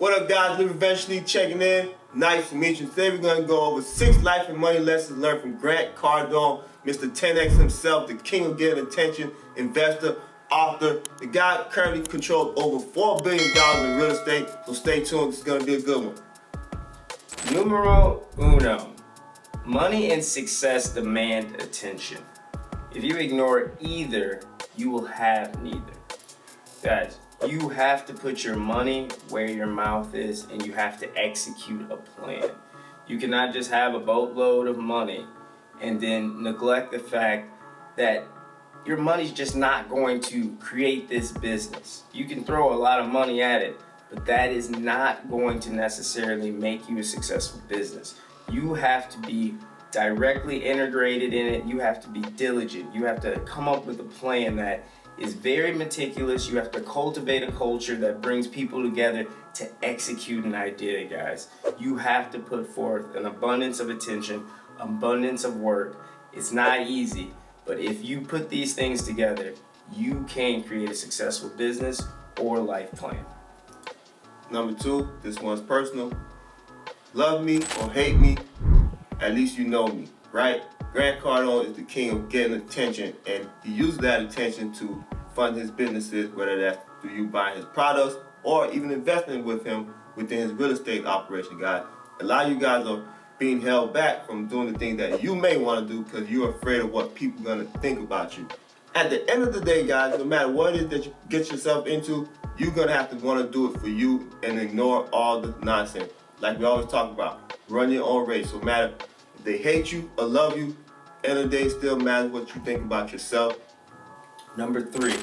What up, guys? Live Eventually checking in. Nice to meet you. Today we're going to go over 6 life and money lessons learned from Grant Cardone, Mr. 10X himself, the king of getting attention, investor, author. The guy currently controls over $4 billion in real estate, so stay tuned. It's going to be a good one. Numero uno. Money and success demand attention. If you ignore either, you will have neither. Guys, you have to put your money where your mouth is, and you have to execute a plan. You cannot just have a boatload of money and then neglect the fact that your money's just not going to create this business. You can throw a lot of money at it, but that is not going to necessarily make you a successful business. You have to be directly integrated in it. You have to be diligent. You have to come up with a plan that is very meticulous. You have to cultivate a culture that brings people together to execute an idea, guys. You have to put forth an abundance of attention, abundance of work. It's not easy, but if you put these things together, you can create a successful business or life plan. Number 2, this one's personal. Love me or hate me, at least you know me, right? Grant Cardone is the king of getting attention, and he uses that attention to fund his businesses, whether that's through you buying his products or even investing with him within his real estate operation, guys. A lot of you guys are being held back from doing the things that you may want to do because you're afraid of what people are going to think about you. At the end of the day, guys, no matter what it is that you get yourself into, you're going to have to want to do it for you and ignore all the nonsense. Like we always talk about, run your own race. So no matter if they hate you or love you, end of the day, it still matters what you think about yourself. Number 3,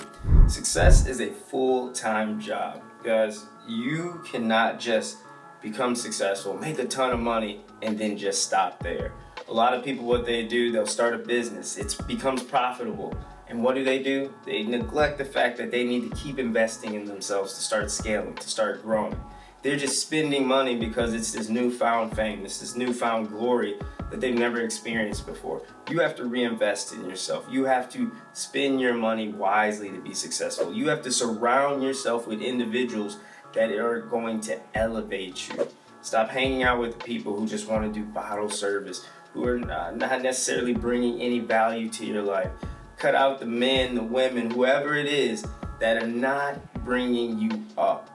success is a full-time job. Guys, you cannot just become successful, make a ton of money, and then just stop there. A lot of people, what they do, they'll start a business. It becomes profitable. And what do? They neglect the fact that they need to keep investing in themselves to start scaling, to start growing. They're just spending money because it's this newfound fame, it's this newfound glory that they've never experienced before. You have to reinvest in yourself. You have to spend your money wisely to be successful. You have to surround yourself with individuals that are going to elevate you. Stop hanging out with people who just want to do bottle service, who are not necessarily bringing any value to your life. Cut out the men, the women, whoever it is that are not bringing you up.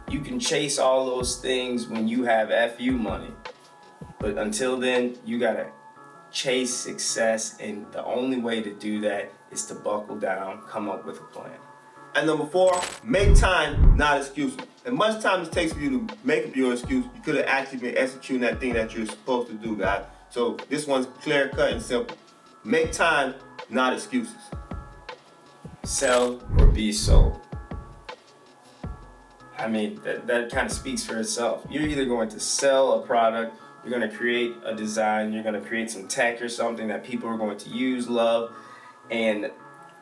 You can chase all those things when you have FU money. But until then, you gotta chase success, and the only way to do that is to buckle down, come up with a plan. And number 4, make time, not excuses. As much time it takes for you to make up your excuse, you could have actually been executing that thing that you're supposed to do, guys. So this one's clear, cut, and simple. Make time, not excuses. Sell or be sold. I mean, that kind of speaks for itself. You're either going to sell a product, you're going to create a design, you're going to create some tech or something that people are going to use, love, and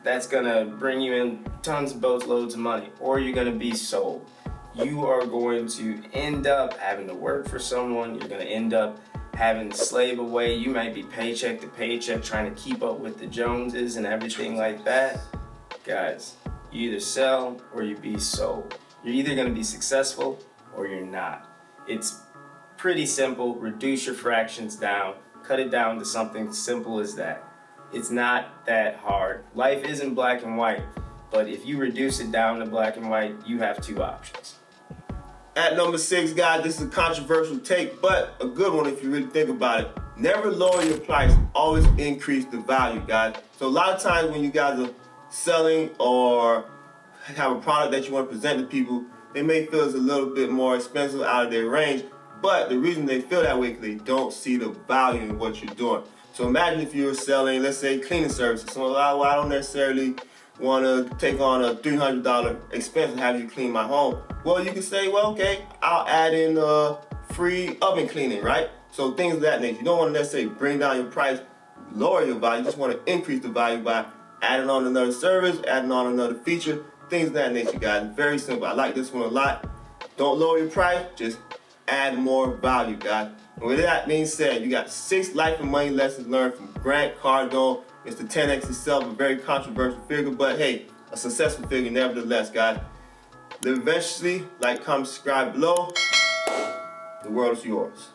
that's going to bring you in tons of boatloads of money, or you're going to be sold. You are going to end up having to work for someone, you're going to end up having to slave away, you might be paycheck to paycheck trying to keep up with the Joneses and everything like that. Guys, you either sell or you be sold. You're either going to be successful or you're not. It's pretty simple. Reduce your fractions down. Cut it down to something simple as that. It's not that hard. Life isn't black and white, but if you reduce it down to black and white, you have 2 options. At number 6, guys, this is a controversial take, but a good one if you really think about it. Never lower your price. Always increase the value, guys. So a lot of times when you guys are selling or have a product that you want to present to people, they may feel it's a little bit more expensive out of their range, but the reason they feel that way is they don't see the value in what you're doing. So imagine if you were selling, let's say, cleaning services. So I don't necessarily want to take on a $300 expense and have you clean my home. Well, you can say, well, okay, I'll add in free oven cleaning, right? So things of that nature. You don't want to necessarily bring down your price, lower your value. You just want to increase the value by adding on another service, adding on another feature, things of that nature, guys. Very simple. I like this one a lot. Don't lower your price, just add more value, guys. And with that being said, you got 6 life and money lessons learned from Grant Cardone. Mr. 10X himself, a very controversial figure, but hey, a successful figure nevertheless, guys. Live eventually, like, comment, subscribe below. The world is yours.